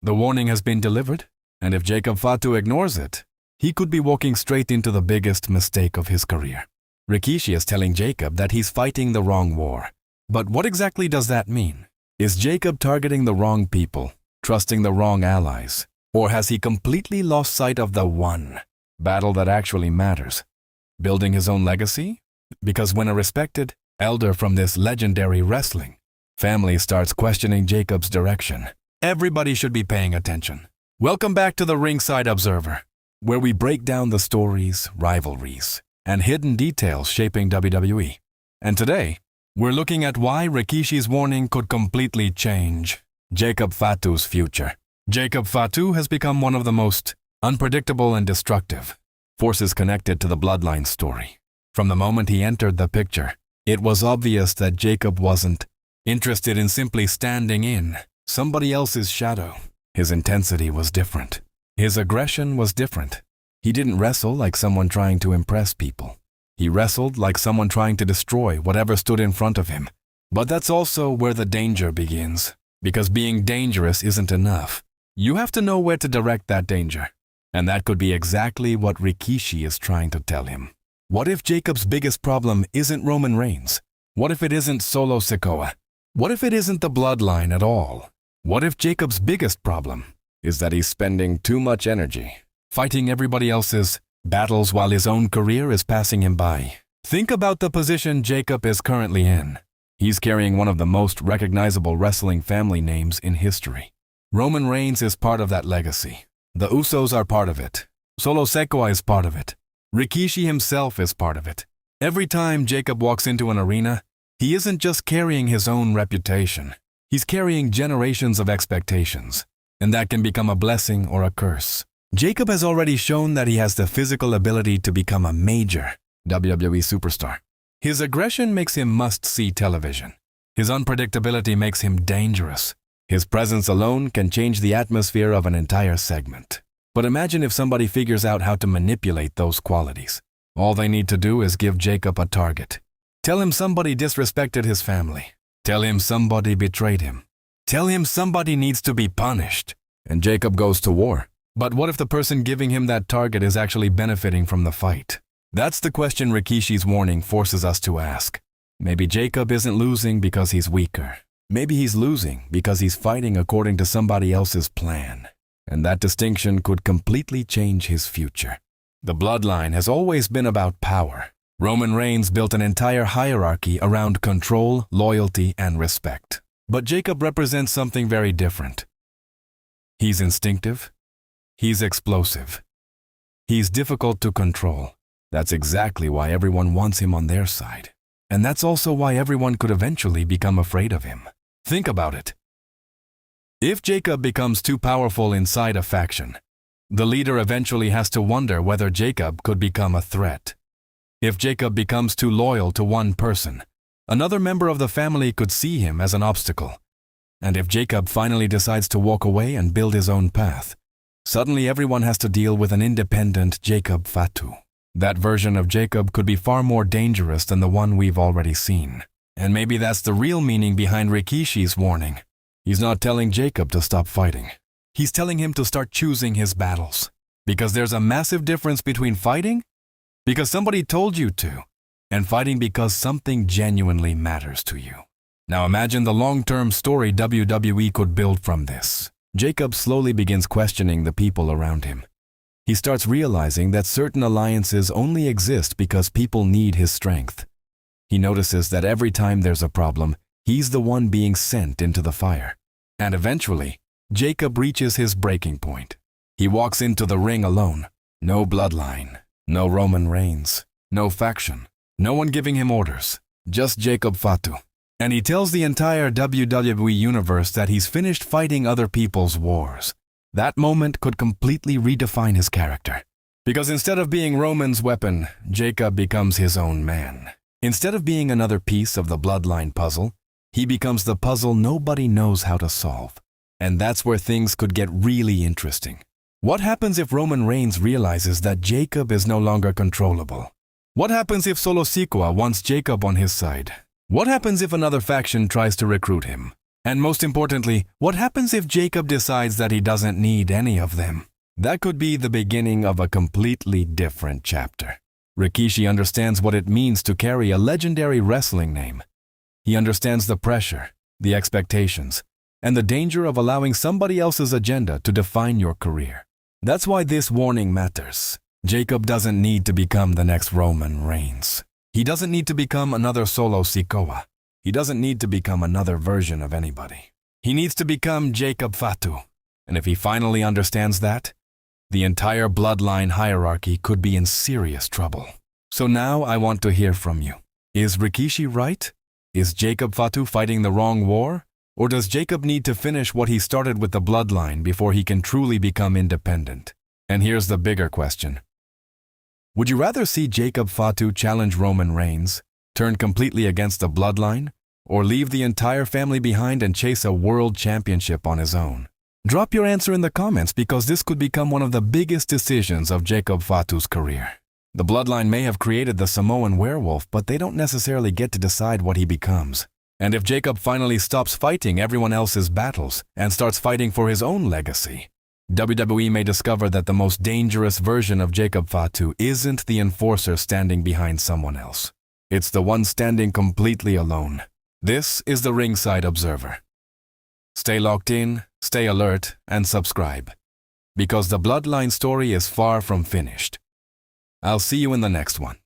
The warning has been delivered, and if Jacob Fatu ignores it, he could be walking straight into the biggest mistake of his career. Rikishi is telling Jacob that he's fighting the wrong war. But what exactly does that mean? Is Jacob targeting the wrong people, trusting the wrong allies, or has he completely lost sight of the one battle that actually matters? Building his own legacy? Because when a respected elder from this legendary wrestling family starts questioning Jacob's direction, everybody should be paying attention. Welcome back to the Ringside Observer, where we break down the stories, rivalries, and hidden details shaping WWE. And today, we're looking at why Rikishi's warning could completely change Jacob Fatu's future. Jacob Fatu has become one of the most unpredictable and destructive forces connected to the Bloodline story. From the moment he entered the picture, it was obvious that Jacob wasn't interested in simply standing in somebody else's shadow. His intensity was different. His aggression was different. He didn't wrestle like someone trying to impress people. He wrestled like someone trying to destroy whatever stood in front of him. But that's also where the danger begins, because being dangerous isn't enough. You have to know where to direct that danger. And that could be exactly what Rikishi is trying to tell him. What if Jacob's biggest problem isn't Roman Reigns? What if it isn't Solo Sikoa? What if it isn't the Bloodline at all? What if Jacob's biggest problem is that he's spending too much energy fighting everybody else's battles while his own career is passing him by? Think about the position Jacob is currently in. He's carrying one of the most recognizable wrestling family names in history. Roman Reigns is part of that legacy. The Usos are part of it. Solo Sikoa is part of it. Rikishi himself is part of it. Every time Jacob walks into an arena, he isn't just carrying his own reputation. He's carrying generations of expectations, and that can become a blessing or a curse. Jacob has already shown that he has the physical ability to become a major WWE superstar. His aggression makes him must-see television. His unpredictability makes him dangerous. His presence alone can change the atmosphere of an entire segment. But imagine if somebody figures out how to manipulate those qualities. All they need to do is give Jacob a target. Tell him somebody disrespected his family. Tell him somebody betrayed him. Tell him somebody needs to be punished. And Jacob goes to war. But what if the person giving him that target is actually benefiting from the fight? That's the question Rikishi's warning forces us to ask. Maybe Jacob isn't losing because he's weaker. Maybe he's losing because he's fighting according to somebody else's plan. And that distinction could completely change his future. The Bloodline has always been about power. Roman Reigns built an entire hierarchy around control, loyalty, and respect. But Jacob represents something very different. He's instinctive. He's explosive. He's difficult to control. That's exactly why everyone wants him on their side. And that's also why everyone could eventually become afraid of him. Think about it. If Jacob becomes too powerful inside a faction, the leader eventually has to wonder whether Jacob could become a threat. If Jacob becomes too loyal to one person, another member of the family could see him as an obstacle. And if Jacob finally decides to walk away and build his own path, suddenly everyone has to deal with an independent Jacob Fatu. That version of Jacob could be far more dangerous than the one we've already seen. And maybe that's the real meaning behind Rikishi's warning. He's not telling Jacob to stop fighting. He's telling him to start choosing his battles. Because there's a massive difference between fighting because somebody told you to, and fighting because something genuinely matters to you. Now imagine the long-term story WWE could build from this. Jacob slowly begins questioning the people around him. He starts realizing that certain alliances only exist because people need his strength. He notices that every time there's a problem, he's the one being sent into the fire. And eventually, Jacob reaches his breaking point. He walks into the ring alone. No bloodline, no Roman Reigns, no faction, no one giving him orders, just Jacob Fatu. And he tells the entire WWE universe that he's finished fighting other people's wars. That moment could completely redefine his character. Because instead of being Roman's weapon, Jacob becomes his own man. Instead of being another piece of the Bloodline puzzle, he becomes the puzzle nobody knows how to solve. And that's where things could get really interesting. What happens if Roman Reigns realizes that Jacob is no longer controllable? What happens if Solo Sikoa wants Jacob on his side? What happens if another faction tries to recruit him? And most importantly, what happens if Jacob decides that he doesn't need any of them? That could be the beginning of a completely different chapter. Rikishi understands what it means to carry a legendary wrestling name. He understands the pressure, the expectations, and the danger of allowing somebody else's agenda to define your career. That's why this warning matters. Jacob doesn't need to become the next Roman Reigns. He doesn't need to become another solo Sikoa. He doesn't need to become another version of anybody. He needs to become Jacob Fatu. And if he finally understands that, the entire bloodline hierarchy could be in serious trouble. So now I want to hear from you. Is Rikishi right? Is Jacob Fatu fighting the wrong war? Or does Jacob need to finish what he started with the bloodline before he can truly become independent? And here's the bigger question. Would you rather see Jacob Fatu challenge Roman Reigns, turn completely against the bloodline, or leave the entire family behind and chase a world championship on his own? Drop your answer in the comments because this could become one of the biggest decisions of Jacob Fatu's career. The bloodline may have created the Samoan Werewolf, but they don't necessarily get to decide what he becomes. And if Jacob finally stops fighting everyone else's battles and starts fighting for his own legacy, WWE may discover that the most dangerous version of Jacob Fatu isn't the enforcer standing behind someone else. It's the one standing completely alone. This is the Ringside Observer. Stay locked in, stay alert, and subscribe, because the bloodline story is far from finished. I'll see you in the next one.